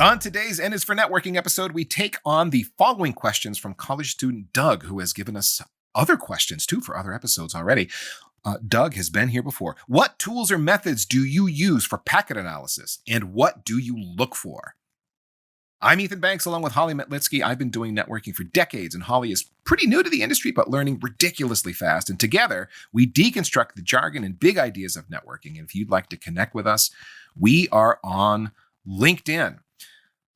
On today's N is for Networking episode, we take on the following questions from college student Doug, who has given us other questions too for other episodes already. Doug has been here before. What tools or methods do you use for packet analysis, and what do you look for? I'm Ethan Banks, along with Holly Metlitzky. I've been doing networking for decades, and Holly is pretty new to the industry, but learning ridiculously fast. And together, we deconstruct the jargon and big ideas of networking. And if you'd like to connect with us, we are on LinkedIn.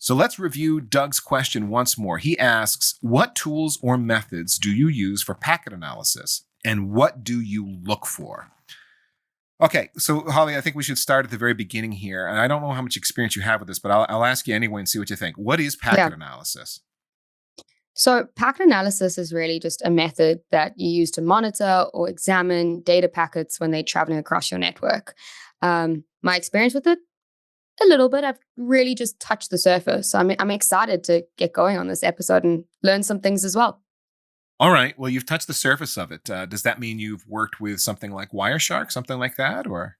So let's review Doug's question once more. He asks, what tools or methods do you use for packet analysis, and what do you look for? Okay, so Holly, I think we should start at the very beginning here. And I don't know how much experience you have with this, but I'll ask you anyway and see what you think. What is packet analysis? So packet analysis is really just a method that you use to monitor or examine data packets when they're traveling across your network. My experience with it, a little bit. I've really just touched the surface. So I'm excited to get going on this episode and learn some things as well. All right. Well, you've touched the surface of it. Does that mean you've worked with something like Wireshark, something like that, or?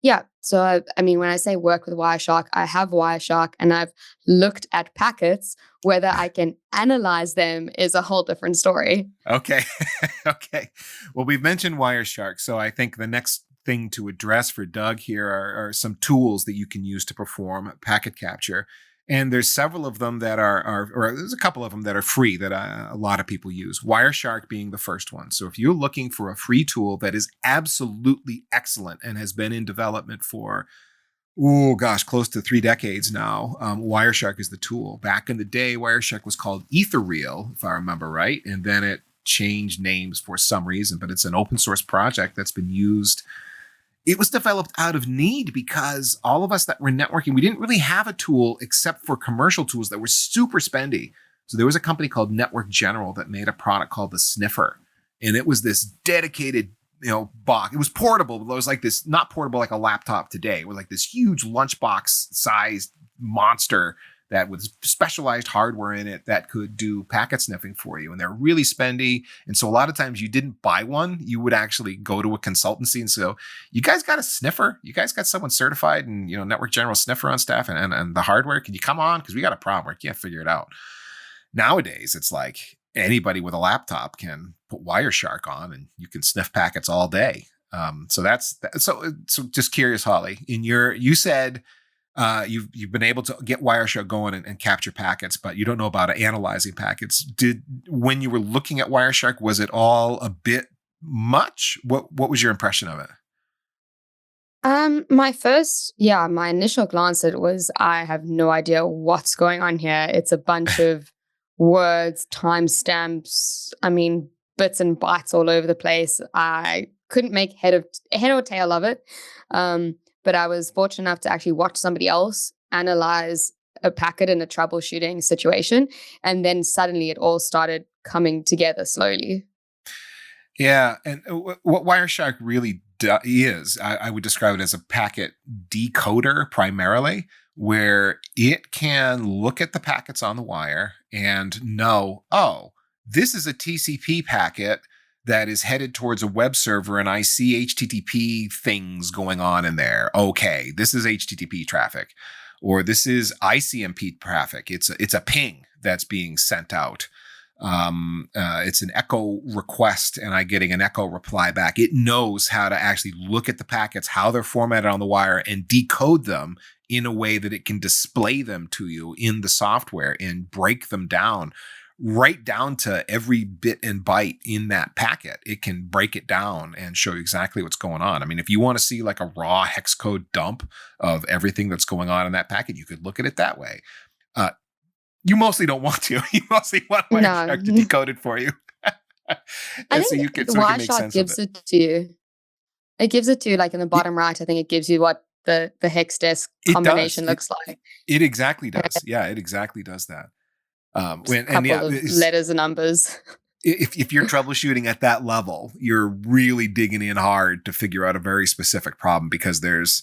Yeah. So, when I say work with Wireshark, I have Wireshark and I've looked at packets. Whether I can analyze them is a whole different story. Okay. Okay. Well, we've mentioned Wireshark. So I think the next thing to address for Doug here are some tools that you can use to perform packet capture. And there's several of them that or there's a couple of them that are free that a lot of people use. Wireshark being the first one. So if you're looking for a free tool that is absolutely excellent and has been in development for, close to 3 decades now, Wireshark is the tool. Back in the day, Wireshark was called Ethereal, if I remember right. And then it changed names for some reason, but it's an open source project that's been used. It was developed out of need because all of us that were networking, we didn't really have a tool except for commercial tools that were super spendy. So there was a company called Network General that made a product called the Sniffer. And it was this dedicated, box. It was portable, but it was like this, not portable like a laptop today. It was like this huge lunchbox sized monster that with specialized hardware in it that could do packet sniffing for you. And they're really spendy. And so a lot of times you didn't buy one. You would actually go to a consultancy and say, you guys got a sniffer? You guys got someone certified and, Network General sniffer on staff and the hardware? Can you come on? Because we got a problem. We can't figure it out. Nowadays, it's like anybody with a laptop can put Wireshark on and you can sniff packets all day. So just curious, Holly, you said, you've been able to get Wireshark going and capture packets, but you don't know about analyzing packets. When you were looking at Wireshark, was it all a bit much? What was your impression of it? My initial glance at it was, I have no idea what's going on here. It's a bunch of words, timestamps, bits and bytes all over the place. I couldn't make head or tail of it. But I was fortunate enough to actually watch somebody else analyze a packet in a troubleshooting situation. And then suddenly it all started coming together slowly. Yeah. And what Wireshark really is, I would describe it as a packet decoder primarily, where it can look at the packets on the wire and know, this is a TCP packet that is headed towards a web server, and I see HTTP things going on in there. Okay, this is HTTP traffic, or this is ICMP traffic. It's a ping that's being sent out. It's an echo request, and I'm getting an echo reply back. It knows how to actually look at the packets, how they're formatted on the wire, and decode them in a way that it can display them to you in the software and break them down. Right down to every bit and byte in that packet. It can break it down and show you exactly what's going on. If you want to see like a raw hex code dump of everything that's going on in that packet, you could look at it that way. You mostly don't want to. You mostly want Wireshark to decode it for you. I think Wireshark gives it to you. It gives it to you like in the bottom right. I think it gives you what the hex desk combination looks like. It exactly does. Yeah, it exactly does that. Of letters and numbers. If you're troubleshooting at that level, you're really digging in hard to figure out a very specific problem because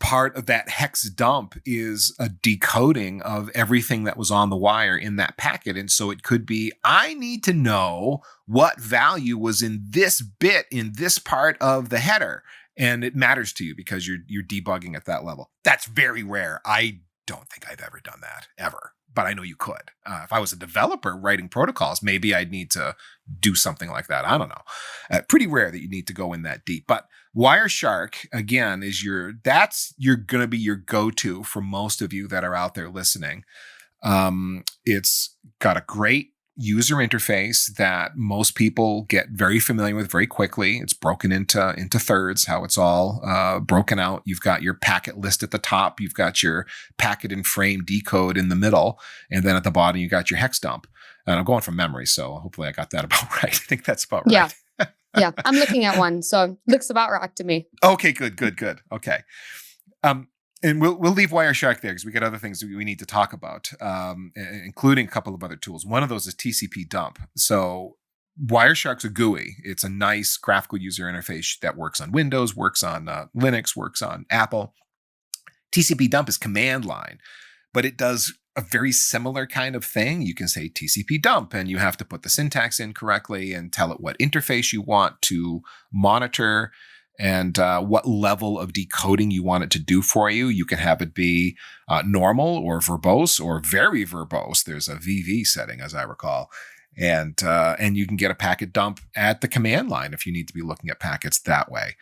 part of that hex dump is a decoding of everything that was on the wire in that packet. And so it could be, I need to know what value was in this bit in this part of the header. And it matters to you because you're debugging at that level. That's very rare. I don't think I've ever done that, ever. But I know you could. If I was a developer writing protocols, maybe I'd need to do something like that. I don't know. Pretty rare that you need to go in that deep. But Wireshark, again, is you're going to be your go-to for most of you that are out there listening. It's got a great user interface that most people get very familiar with very quickly. It's broken into thirds, how it's all broken out. You've got your packet list at the top. You've got your packet and frame decode in the middle. And then at the bottom, you got your hex dump. And I'm going from memory, so hopefully I got that about right. I think that's about right. Yeah, I'm looking at one, so looks about right to me. Okay, good. Okay. And we'll leave Wireshark there because we got other things that we need to talk about, including a couple of other tools. One of those is Tcpdump. So Wireshark's a GUI. It's a nice graphical user interface that works on Windows, works on Linux, works on Apple. Tcpdump is command line, but it does a very similar kind of thing. You can say Tcpdump, and you have to put the syntax in correctly and tell it what interface you want to monitor and what level of decoding you want it to do for you. You can have it be normal or verbose or very verbose. There's a VV setting, as I recall. And you can get a packet dump at the command line if you need to be looking at packets that way.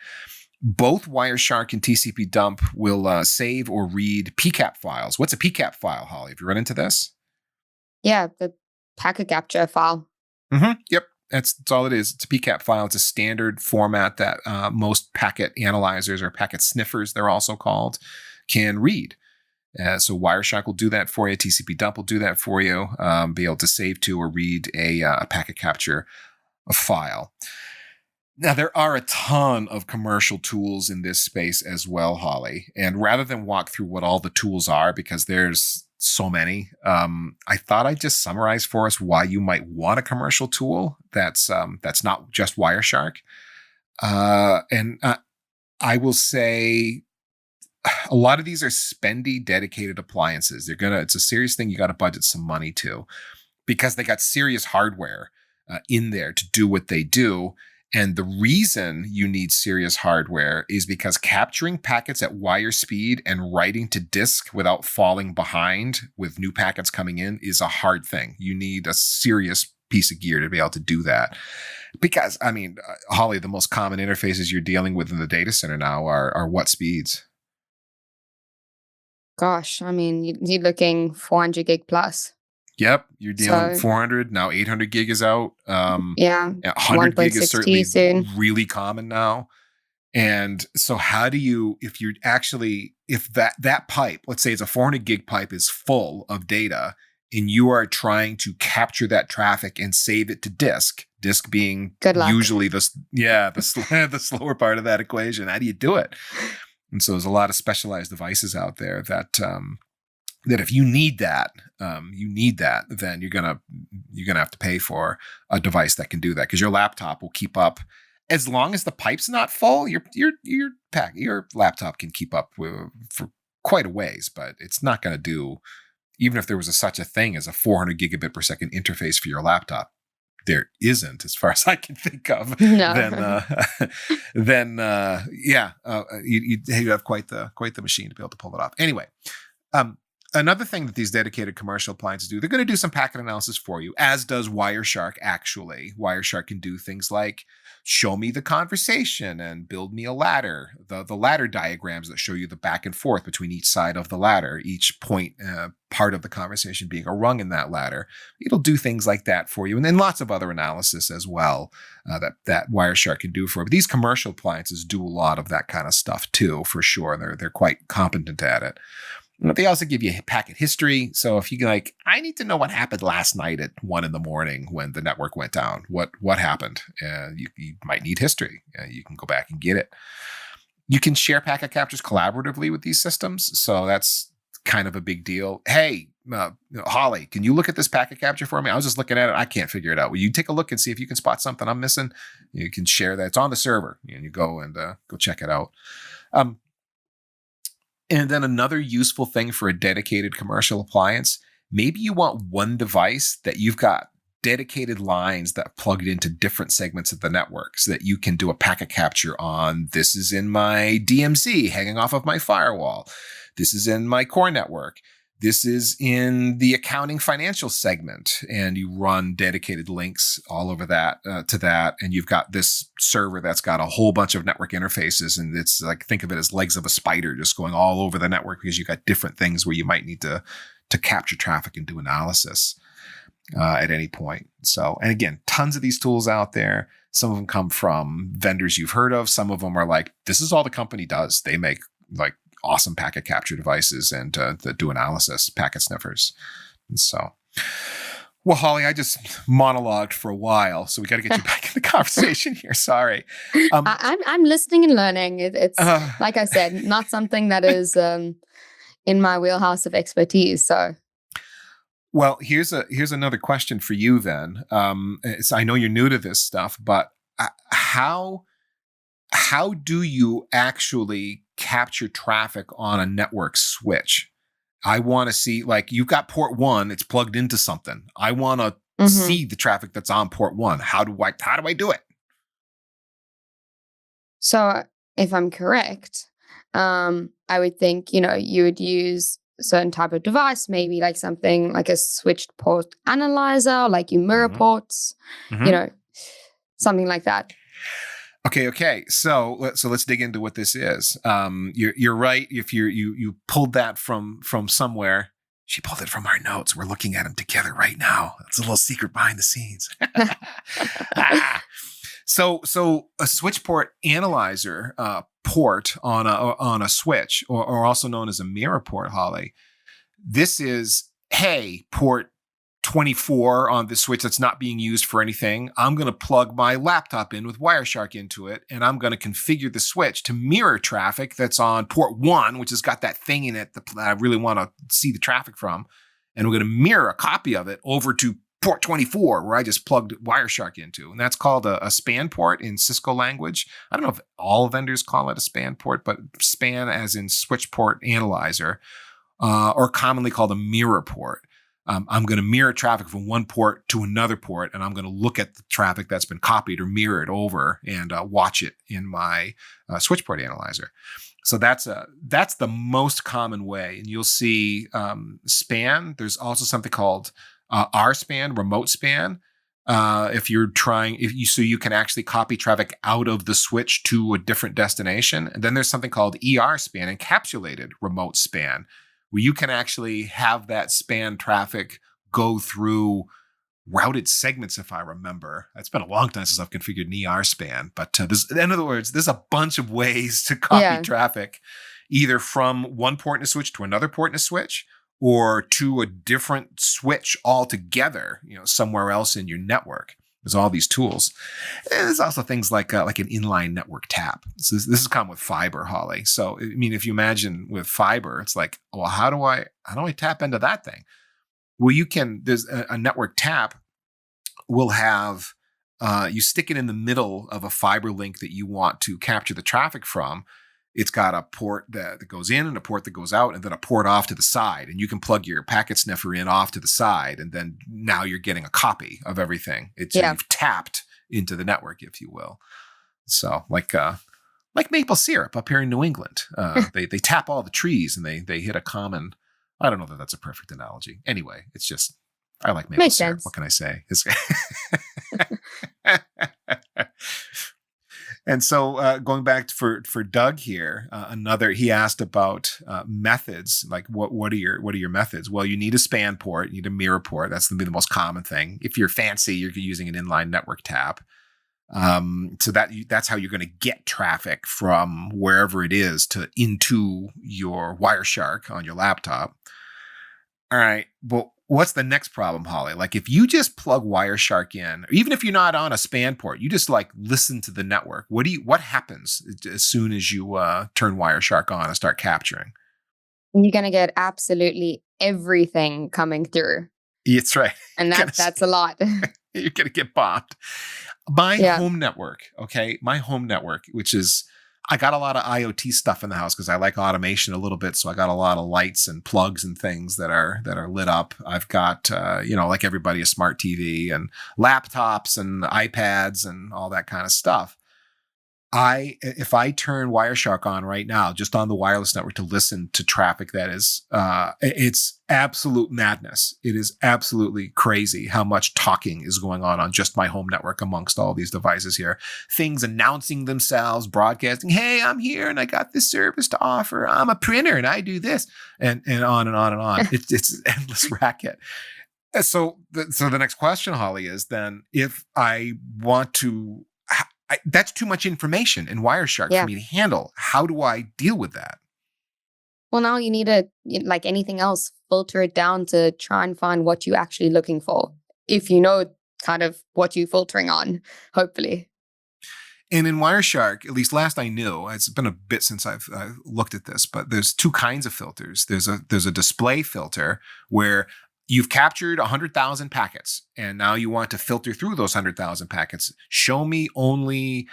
Both Wireshark and Tcpdump will save or read PCAP files. What's a PCAP file, Holly? Have you run into this? Yeah, the packet capture file. Mm-hmm. Yep. That's all it is. It's a PCAP file. It's a standard format that most packet analyzers or packet sniffers, they're also called, can read. So Wireshark will do that for you. Tcpdump will do that for you. Be able to save to or read a packet capture file. Now, there are a ton of commercial tools in this space as well, Holly. And rather than walk through what all the tools are, because there's so many, I thought I'd just summarize for us why you might want a commercial tool that's not just Wireshark. And I will say a lot of these are spendy, dedicated appliances. It's a serious thing you got to budget some money to, because they got serious hardware in there to do what they do. And the reason you need serious hardware is because capturing packets at wire speed and writing to disk without falling behind with new packets coming in is a hard thing. You need a serious piece of gear to be able to do that. Because, I mean, Holly, the most common interfaces you're dealing with in the data center now are what speeds? Gosh, I mean, you're looking 400 gig plus. Yep, you're dealing with 400. Now 800 gig is out. Yeah, 100 gig is certainly soon. really common now. And so how do you, if that pipe, let's say it's a 400 gig pipe, is full of data, and you are trying to capture that traffic and save it to disk being usually the slower part of that equation. How do you do it? And so there's a lot of specialized devices out there that if you need that, then you're gonna have to pay for a device that can do that, because your laptop will keep up as long as the pipe's not full. Your laptop can keep up for quite a ways, but it's not going to do. Even if there was such a thing as a 400 gigabit per second interface for your laptop, there isn't, as far as I can think of. No. You have quite the machine to be able to pull it off. Anyway. Another thing that these dedicated commercial appliances do, they're going to do some packet analysis for you, as does Wireshark, actually. Wireshark can do things like show me the conversation and build me a ladder, the ladder diagrams that show you the back and forth between each side of the ladder, each point, part of the conversation being a rung in that ladder. It'll do things like that for you. And then lots of other analysis as well that Wireshark can do for you. But these commercial appliances do a lot of that kind of stuff too, for sure. They're quite competent at it. They also give you packet history. So if you I need to know what happened last night at 1 a.m. when the network went down, what happened? You might need history. You can go back and get it. You can share packet captures collaboratively with these systems. So that's kind of a big deal. Hey, Holly, can you look at this packet capture for me? I was just looking at it. I can't figure it out. Will you take a look and see if you can spot something I'm missing? You can share that. It's on the server, and you go and go check it out. And then another useful thing for a dedicated commercial appliance, maybe you want one device that you've got dedicated lines that are plugged into different segments of the network so that you can do a packet capture on this is in my DMZ hanging off of my firewall. This is in my core network. This is in the accounting financial segment, and you run dedicated links all over that to that. And you've got this server that's got a whole bunch of network interfaces, and it's like, think of it as legs of a spider just going all over the network because you've got different things where you might need to capture traffic and do analysis at any point. So, and again, tons of these tools out there. Some of them come from vendors you've heard of. Some of them are like, this is all the company does. They make like awesome packet capture devices and that do analysis, packet sniffers. And so, well, Holly, I just monologued for a while, so we got to get you back in the conversation here. Sorry. I'm listening and learning. It's like I said, not something that is in my wheelhouse of expertise. So, well, here's another question for you then. I know you're new to this stuff, but how do you actually capture traffic on a network switch? I want to see, like, you've got port 1, it's plugged into something. I want to see the traffic that's on port 1. How do I do it? So if I'm correct, I would think, you would use a certain type of device, maybe like something like a switched port analyzer, like you mirror ports, something like that. Okay. So let's dig into what this is. You're right. If you pulled that from somewhere, she pulled it from our notes. We're looking at them together right now. It's a little secret behind the scenes. So a switch port analyzer port on a switch, or also known as a mirror port, Holly. This is, hey, port 24 on the switch that's not being used for anything. I'm going to plug my laptop in with Wireshark into it, and I'm going to configure the switch to mirror traffic that's on port 1, which has got that thing in it that I really want to see the traffic from. And we're going to mirror a copy of it over to port 24, where I just plugged Wireshark into. And that's called a span port in Cisco language. I don't know if all vendors call it a span port, but span as in switch port analyzer, or commonly called a mirror port. I'm going to mirror traffic from one port to another port, and I'm going to look at the traffic that's been copied or mirrored over and watch it in my switch port analyzer. So that's the most common way. And you'll see span. There's also something called RSpan, remote span. So you can actually copy traffic out of the switch to a different destination. And then there's something called ER span, encapsulated remote span, where you can actually have that span traffic go through routed segments, if I remember. It's been a long time since I've configured an ER span, but in other words, there's a bunch of ways to copy traffic, either from one port in a switch to another port in a switch, or to a different switch altogether, somewhere else in your network. There's all these tools. And there's also things like an inline network tap. So this is common with fiber, Holly. So, I mean, if you imagine with fiber, it's like, well, how do I tap into that thing? Well, there's a network tap will have, you stick it in the middle of a fiber link that you want to capture the traffic from. It's got a port that goes in and a port that goes out, and then a port off to the side. And you can plug your packet sniffer in off to the side, and then now you're getting a copy of everything. You've tapped into the network, if you will. So like maple syrup up here in New England, they tap all the trees and they hit a common. I don't know that that's a perfect analogy. Anyway, it's just I like maple syrup. Sense. What can I say? And so going back for Doug here, he asked about methods. Like what are your methods? Well, you need a span port, you need a mirror port. That's going to be the most common thing. If you're fancy, you're using an inline network tap. So that's how you're going to get traffic from wherever it is into your Wireshark on your laptop. All right, but what's the next problem, Holly? Like if you just plug Wireshark in, or even if you're not on a span port, you just like listen to the network. What happens as soon as you turn Wireshark on and start capturing? You're going to get absolutely everything coming through. That's right. And that's a lot. You're going to get bombed. My home network, okay? My home network, which is, I got a lot of IoT stuff in the house because I like automation a little bit. So I got a lot of lights and plugs and things that are lit up. I've got like everybody, a smart TV and laptops and iPads and all that kind of stuff. If I turn Wireshark on right now, just on the wireless network to listen to traffic, that is, it's absolute madness. It is absolutely crazy how much talking is going on just my home network amongst all these devices here. Things announcing themselves, broadcasting, "Hey, I'm here and I got this service to offer. I'm a printer and I do this," and on and on and on. It's an endless racket. So the next question, Holly, is then if I want to. That's too much information in Wireshark for me to handle. How do I deal with that? Well, now you need to, like anything else, filter it down to try and find what you're actually looking for. If you know kind of what you're filtering on, hopefully. And in Wireshark, at least last I knew, it's been a bit since I've looked at this, but there's two kinds of filters. There's a display filter where you've captured 100,000 packets, and now you want to filter through those 100,000 packets. Show me only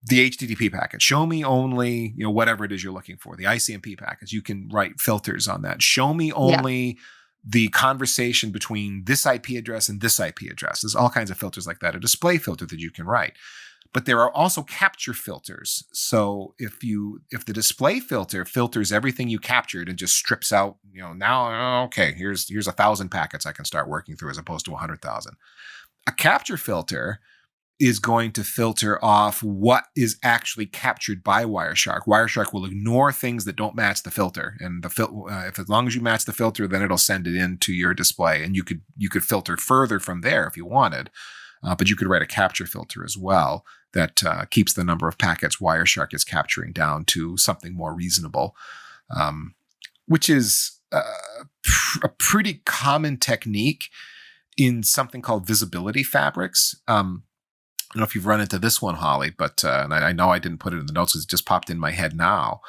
the HTTP packet. Show me only, whatever it is you're looking for, the ICMP packets. You can write filters on that. Show me only the conversation between this IP address and this IP address. There's all kinds of filters like that. A display filter that you can write. But there are also capture filters. So if the display filter filters everything you captured and just strips out, now, okay, here's 1,000 packets I can start working through as opposed to 100,000. A capture filter is going to filter off what is actually captured by Wireshark. Wireshark will ignore things that don't match the filter, and if as long as you match the filter, then it'll send it into your display, and you could filter further from there if you wanted. But you could write a capture filter as well that keeps the number of packets Wireshark is capturing down to something more reasonable, which is a pretty common technique in something called visibility fabrics. I don't know if you've run into this one, Holly, but and I know I didn't put it in the notes because it just popped in my head now.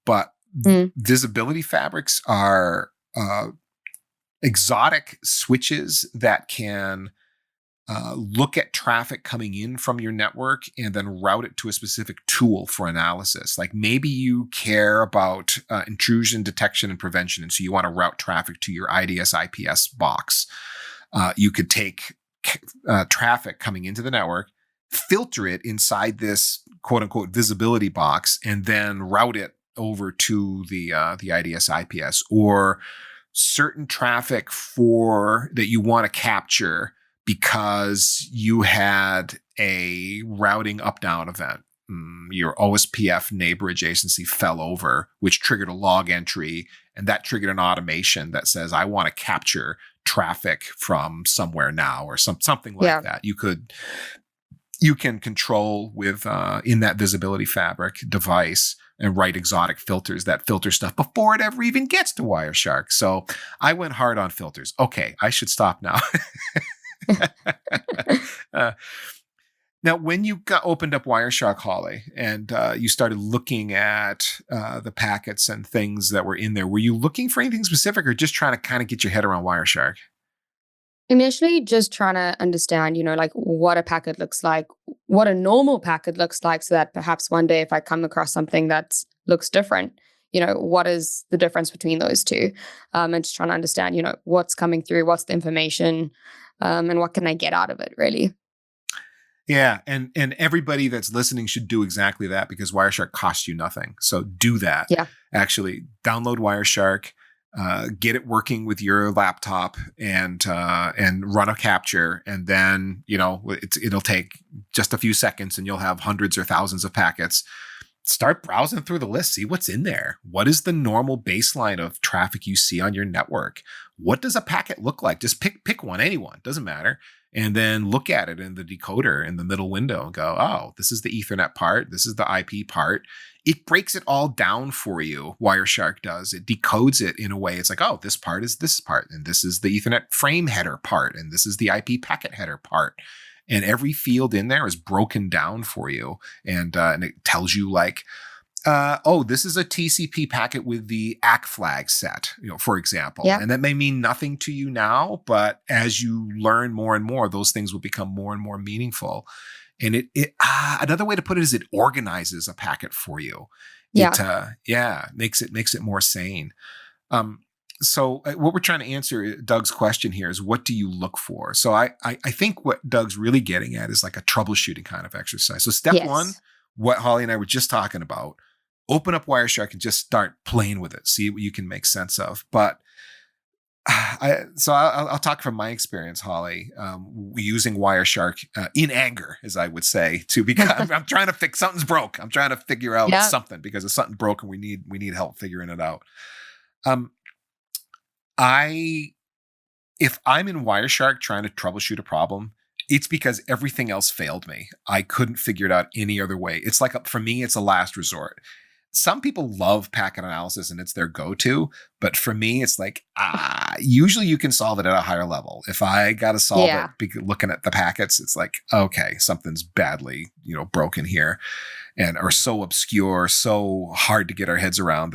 But visibility fabrics are exotic switches that can look at traffic coming in from your network and then route it to a specific tool for analysis. Like maybe you care about intrusion detection and prevention, and so you want to route traffic to your IDS IPS box. You could take traffic coming into the network, filter it inside this quote unquote visibility box, and then route it over to the IDS IPS, or certain traffic that you want to capture because you had a routing up-down event. Your OSPF neighbor adjacency fell over, which triggered a log entry, and that triggered an automation that says, I want to capture traffic from somewhere now, or something like that. You can control with in that visibility fabric device and write exotic filters that filter stuff before it ever even gets to Wireshark. So I went hard on filters. Okay, I should stop now. Now, when you opened up Wireshark, Holly, and you started looking at the packets and things that were in there, were you looking for anything specific or just trying to kind of get your head around Wireshark? Initially, just trying to understand, like what a packet looks like, what a normal packet looks like, so that perhaps one day if I come across something that looks different, what is the difference between those two? And just trying to understand, what's coming through, what's the information, and what can I get out of it, really. Yeah, and everybody that's listening should do exactly that, because Wireshark costs you nothing. So do that. Yeah. Actually, download Wireshark, get it working with your laptop, and run a capture, and then it'll take just a few seconds, and you'll have hundreds or thousands of packets. Start browsing through the list, see what's in there. What is the normal baseline of traffic you see on your network? What does a packet look like? Just pick one, anyone, doesn't matter. And then look at it in the decoder in the middle window and go, oh, this is the Ethernet part. This is the IP part. It breaks it all down for you. Wireshark does. It decodes it in a way. It's like, oh, this part is this part, and this is the Ethernet frame header part, and this is the IP packet header part. And every field in there is broken down for you. And it tells you like, this is a TCP packet with the ACK flag set, for example. Yeah. And that may mean nothing to you now, but as you learn more and more, those things will become more and more meaningful. And another way to put it is it organizes a packet for you. It Yeah. makes it more sane. So what we're trying to answer Doug's question here is, what do you look for? So I think what Doug's really getting at is like a troubleshooting kind of exercise. So step one, Yes. what Holly and I were just talking about, open up Wireshark and just start playing with it, see what you can make sense of. But I'll talk from my experience, Holly, using Wireshark in anger, as I would say, because I'm trying to fix something's broke. I'm trying to figure out Yeah. something because it's something broken. We need help figuring it out. Um, if I'm in Wireshark trying to troubleshoot a problem, it's because everything else failed me. I couldn't figure it out any other way. It's like, for me, it's a last resort. Some people love packet analysis and it's their go-to, but for me, it's like, usually you can solve it at a higher level. If I got to solve it looking at the packets, it's like, okay, something's badly, broken here, and are so obscure, so hard to get our heads around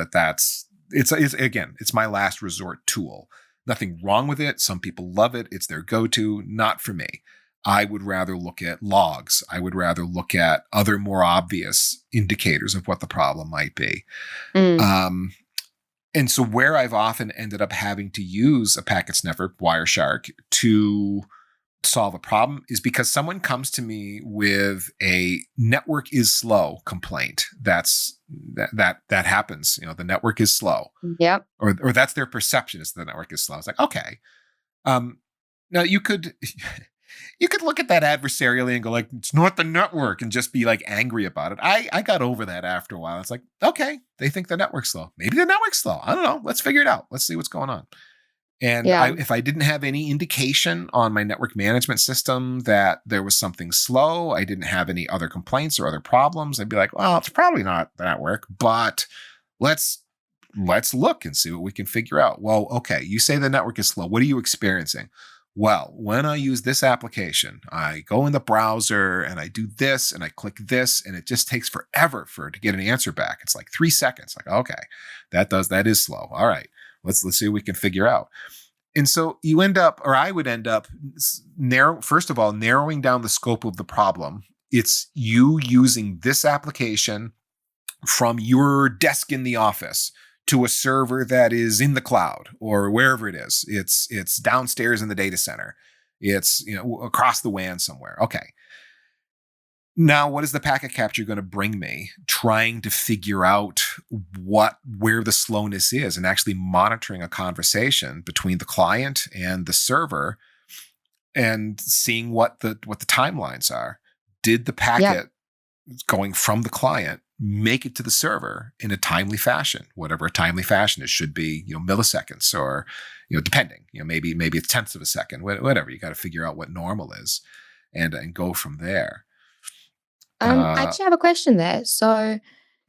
it's my last resort tool. Nothing wrong with it. Some people love it. It's their go-to. Not for me. I would rather look at logs. I would rather look at other more obvious indicators of what the problem might be. Mm. And so where I've often ended up having to use a packet sniffer, Wireshark, to solve a problem is because someone comes to me with a network is slow complaint. That happens. The network is slow. Yep. Or that's their perception, is the network is slow. It's like, okay. Now you could look at that adversarially and go like, it's not the network, and just be like angry about it. I got over that after a while. It's like, okay, they think the network's slow. Maybe the network's slow. I don't know. Let's figure it out. Let's see what's going on. And if I didn't have any indication on my network management system that there was something slow, I didn't have any other complaints or other problems, I'd be like, well, it's probably not the network, but let's look and see what we can figure out. Well, okay, you say the network is slow. What are you experiencing? Well, when I use this application, I go in the browser and I do this and I click this, and it just takes forever to get an answer back. It's like 3 seconds. Like, okay, that is slow. All right, let's see what we can figure out. And so I would end up narrowing down the scope of the problem. It's you using this application from your desk in the office to a server that is in the cloud or wherever it is. It's downstairs in the data center. It's across the WAN somewhere. Okay. Now, what is the packet capture going to bring me? Trying to figure out where the slowness is, and actually monitoring a conversation between the client and the server, and seeing what the timelines are. Did the packet going from the client make it to the server in a timely fashion? Whatever a timely fashion is, should be milliseconds, or depending, maybe it's tenths of a second, whatever. You got to figure out what normal is, and go from there. I actually have a question there. So,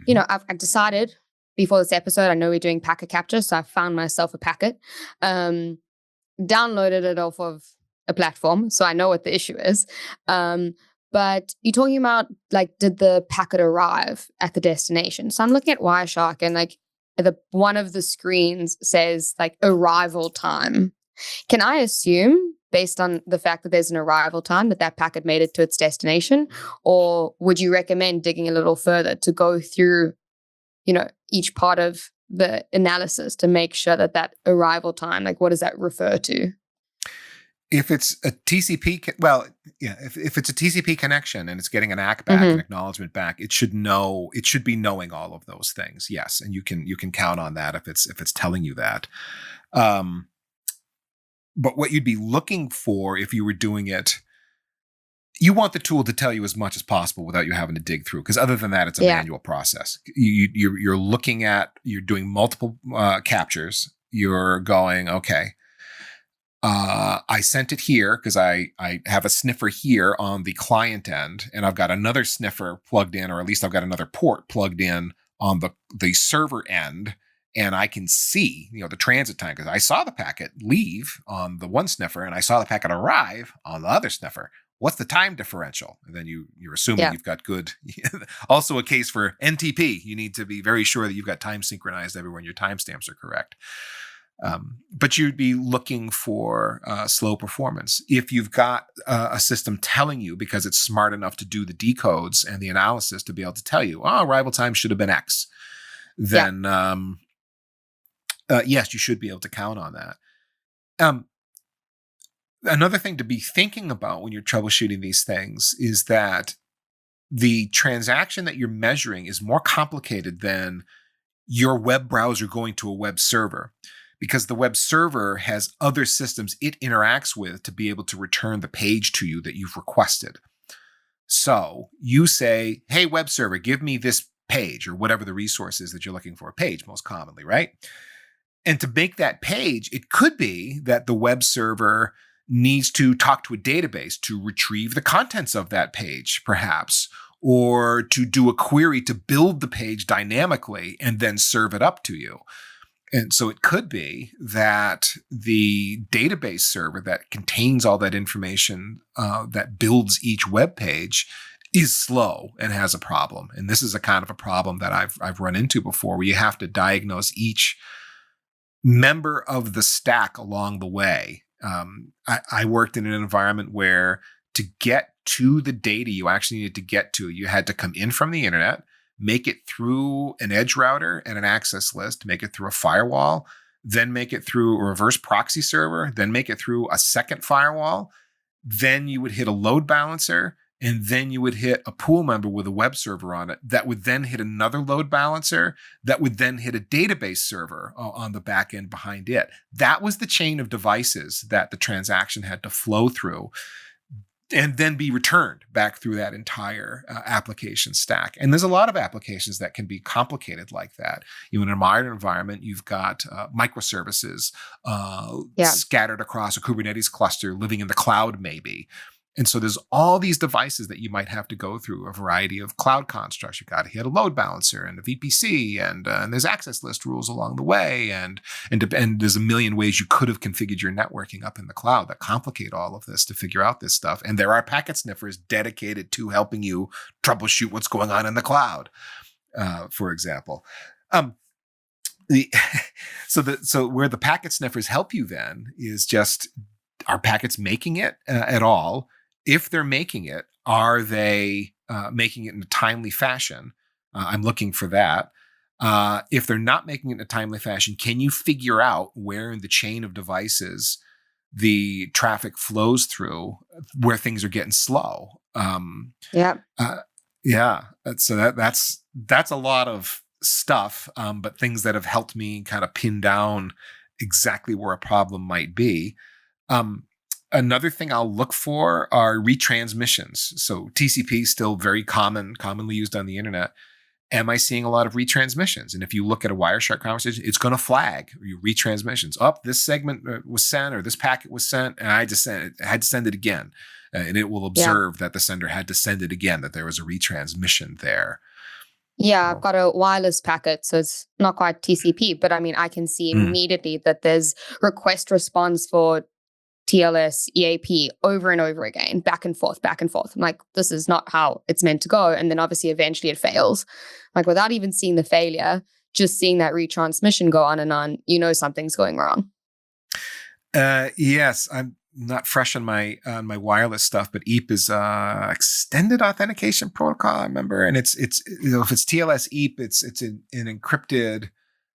I've decided before this episode, I know we're doing packet capture, so I found myself a packet, downloaded it off of a platform, so I know what the issue is. But you're talking about, like, did the packet arrive at the destination? So I'm looking at Wireshark, and like one of the screens says like arrival time. Can I assume, based on the fact that there's an arrival time, that packet made it to its destination? Or would you recommend digging a little further to go through, each part of the analysis to make sure that arrival time, like, what does that refer to? If it's a TCP, if it's a TCP connection and it's getting an ACK back, an acknowledgement back, it should be knowing all of those things. Yes. And you can count on that if it's telling you that. But what you'd be looking for if you were doing it, you want the tool to tell you as much as possible without you having to dig through. Because other than that, it's a manual process. You're doing multiple captures. You're going, okay, I sent it here because I have a sniffer here on the client end, and I've got another sniffer plugged in, or at least I've got another port plugged in on the server end, and I can see the transit time because I saw the packet leave on the one sniffer and I saw the packet arrive on the other sniffer. What's the time differential? And then you're assuming you've got good. Also, a case for NTP, you need to be very sure that you've got time synchronized everywhere and your timestamps are correct. But you'd be looking for slow performance. If you've got a system telling you, because it's smart enough to do the decodes and the analysis to be able to tell you, oh, arrival time should have been X, then yes, you should be able to count on that. Another thing to be thinking about when you're troubleshooting these things is that the transaction that you're measuring is more complicated than your web browser going to a web server, because the web server has other systems it interacts with to be able to return the page to you that you've requested. So you say, hey, web server, give me this page, or whatever the resource is that you're looking for, a page most commonly, right? And to make that page, it could be that the web server needs to talk to a database to retrieve the contents of that page, perhaps, or to do a query to build the page dynamically and then serve it up to you. And so it could be that the database server that contains all that information that builds each web page is slow and has a problem. And this is a kind of a problem that I've run into before, where you have to diagnose each member of the stack along the way. I worked in an environment where to get to the data you actually needed to get to, you had to come in from the internet, make it through an edge router and an access list, make it through a firewall, then make it through a reverse proxy server, then make it through a second firewall. Then you would hit a load balancer, and then you would hit a pool member with a web server on it that would then hit another load balancer that would then hit a database server on the back end behind it. That was the chain of devices that the transaction had to flow through and then be returned back through that entire application stack. And there's a lot of applications that can be complicated like that. In a modern environment, you've got microservices scattered across a Kubernetes cluster, living in the cloud maybe. And so there's all these devices that you might have to go through a variety of cloud constructs. You've got to hit a load balancer and a VPC, and there's access list rules along the way. And there's a million ways you could have configured your networking up in the cloud that complicate all of this to figure out this stuff. And there are packet sniffers dedicated to helping you troubleshoot what's going on in the cloud, for example. So where the packet sniffers help you then is just, are packets making it at all? If they're making it, are they making it in a timely fashion? I'm looking for that. If they're not making it in a timely fashion, can you figure out where in the chain of devices the traffic flows through, where things are getting slow? Yeah. So that's a lot of stuff, but things that have helped me kind of pin down exactly where a problem might be. Another thing I'll look for are retransmissions. So TCP is still very commonly used on the internet. Am I seeing a lot of retransmissions? And if you look at a Wireshark conversation, it's going to flag retransmissions. This segment was sent, or this packet was sent, and I had to send it again. And it will observe that the sender had to send it again, that there was a retransmission there. Yeah, I've got a wireless packet, so it's not quite TCP, but I mean, I can see immediately that there's request response for TLS, EAP over and over again, back and forth, back and forth. I'm like, this is not how it's meant to go. And then obviously eventually it fails. Like, without even seeing the failure, just seeing that retransmission go on and on, something's going wrong. Yes, I'm not fresh on my wireless stuff, but EAP is extended authentication protocol, I remember. And it's if it's TLS EAP, it's an encrypted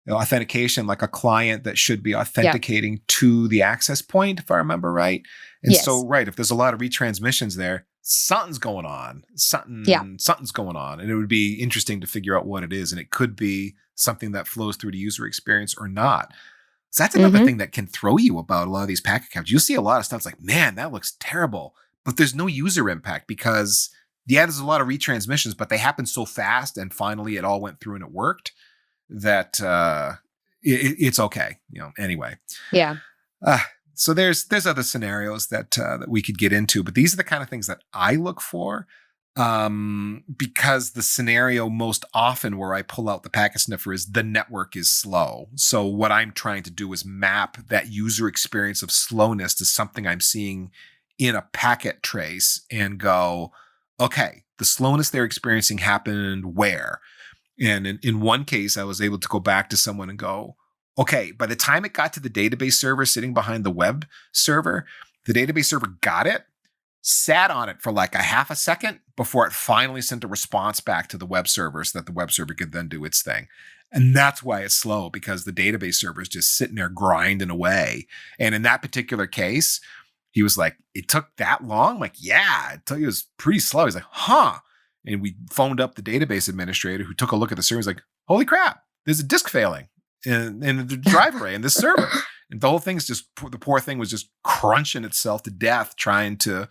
authentication, like a client that should be authenticating to the access point, if I remember right. And so, if there's a lot of retransmissions there, something's going on. Something's going on. And it would be interesting to figure out what it is. And it could be something that flows through the user experience or not. So that's another thing that can throw you about a lot of these packet captures. You'll see a lot of stuff. It's like, man, that looks terrible. But there's no user impact because, there's a lot of retransmissions, but they happen so fast. And finally, it all went through and it worked. That it's okay, anyway. Yeah. So there's other scenarios that we could get into, but these are the kind of things that I look for, because the scenario most often where I pull out the packet sniffer is the network is slow. So what I'm trying to do is map that user experience of slowness to something I'm seeing in a packet trace and go, okay, the slowness they're experiencing happened where? And in one case, I was able to go back to someone and go, Okay, by the time it got to the database server sitting behind the web server, the database server got it, sat on it for like a half a second before it finally sent a response back to the web server so that the web server could then do its thing. And that's why it's slow, because the database server is just sitting there grinding away. And in that particular case, he was like, it took that long? I'm like, yeah, it was pretty slow. He's like, huh. And we phoned up the database administrator who took a look at the server. He's like, holy crap, there's a disk failing in the drive array in this server. And the whole thing's just, the poor thing was just crunching itself to death trying to,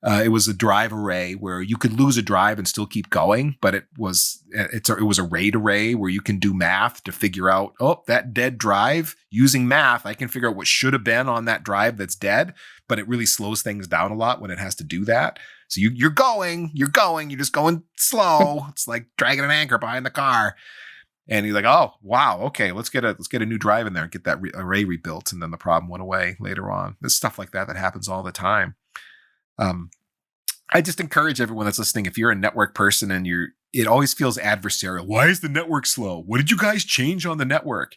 it was a drive array where you could lose a drive and still keep going, but it was a RAID array where you can do math to figure out, oh, that dead drive, using math, I can figure out what should have been on that drive that's dead, but it really slows things down a lot when it has to do that. So you're just going slow. It's like dragging an anchor behind the car. And he's like, oh, wow, okay, let's get a new drive in there and get that array rebuilt. And then the problem went away later on. There's stuff like that happens all the time. I just encourage everyone that's listening, if you're a network person and it always feels adversarial. Why is the network slow? What did you guys change on the network?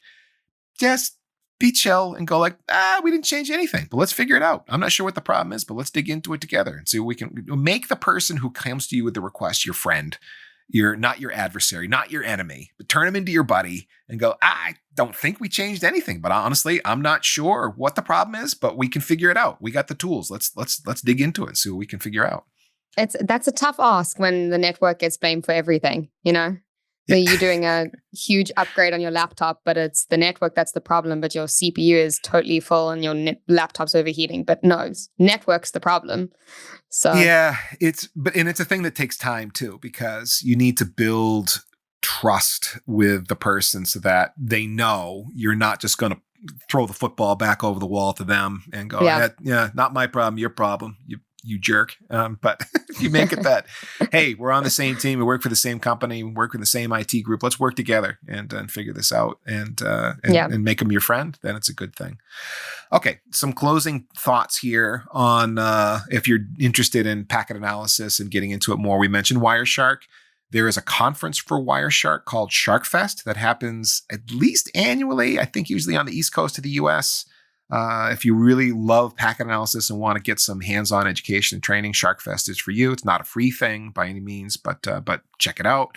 Just be chill and go like, we didn't change anything, but let's figure it out. I'm not sure what the problem is, but let's dig into it together and see what we can make the person who comes to you with the request your friend. You're not your adversary, not your enemy, but turn him into your buddy and go, I don't think we changed anything, but honestly, I'm not sure what the problem is, but we can figure it out. We got the tools. Let's dig into it and see what we can figure out. That's a tough ask when the network gets blamed for everything, you know? So you're doing a huge upgrade on your laptop, but it's the network that's the problem, but your CPU is totally full and your laptop's overheating. But no, network's the problem. So yeah, it's a thing that takes time too, because you need to build trust with the person so that they know you're not just going to throw the football back over the wall to them and go, yeah, not my problem, your problem. You jerk. But if you make it that, hey, we're on the same team, we work for the same company, we work with the same IT group, let's work together and figure this out and make them your friend, then it's a good thing. Okay, some closing thoughts here on if you're interested in packet analysis and getting into it more. We mentioned Wireshark. There is a conference for Wireshark called SharkFest that happens at least annually, I think usually on the East Coast of the US. If you really love packet analysis and want to get some hands-on education and training, SharkFest is for you. It's not a free thing by any means, but check it out.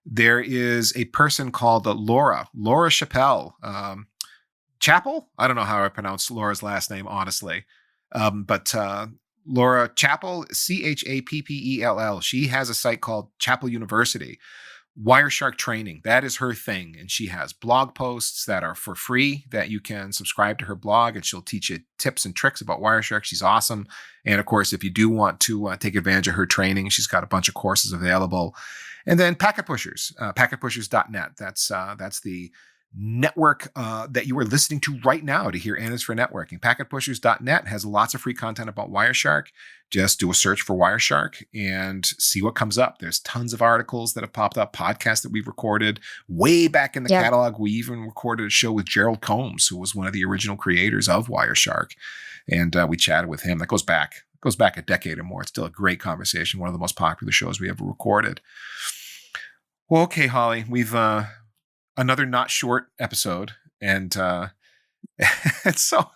There is a person called Laura Chappell. Chappell? I don't know how I pronounce Laura's last name, honestly. But Laura Chappell, Chappell. She has a site called Chappell University. Wireshark training, that is her thing. And she has blog posts that are for free that you can subscribe to her blog, and she'll teach you tips and tricks about Wireshark. She's awesome. And of course, if you do want to take advantage of her training, she's got a bunch of courses available. And then Packet Pushers, packetpushers.net. That's the network that you are listening to right now to hear N is for networking. Packetpushers.net has lots of free content about Wireshark. Just do a search for Wireshark and see what comes up. There's tons of articles that have popped up, podcasts that we've recorded way back in the catalog. We even recorded a show with Gerald Combs, who was one of the original creators of Wireshark. And we chatted with him. That goes back a decade or more. It's still a great conversation. One of the most popular shows we ever recorded. Well, okay, Holly, we've another not short episode, and so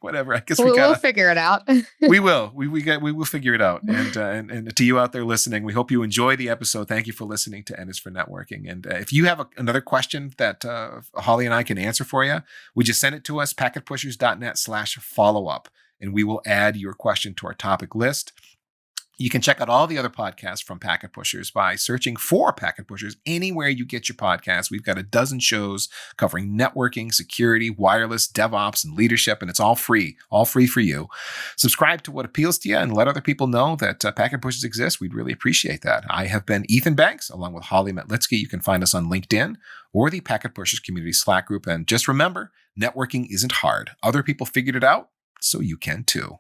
whatever. I guess we'll figure it out. we will. We will figure it out. And to you out there listening, we hope you enjoy the episode. Thank you for listening to N is for Networking. And if you have another question that Holly and I can answer for you, would you send it to us, packetpushers.net/follow-up, and we will add your question to our topic list. You can check out all the other podcasts from Packet Pushers by searching for Packet Pushers anywhere you get your podcasts. We've got a dozen shows covering networking, security, wireless, DevOps, and leadership, and it's all free for you. Subscribe to what appeals to you and let other people know that Packet Pushers exist. We'd really appreciate that. I have been Ethan Banks, along with Holly Metlitzky. You can find us on LinkedIn or the Packet Pushers community Slack group. And just remember, networking isn't hard. Other people figured it out, so you can too.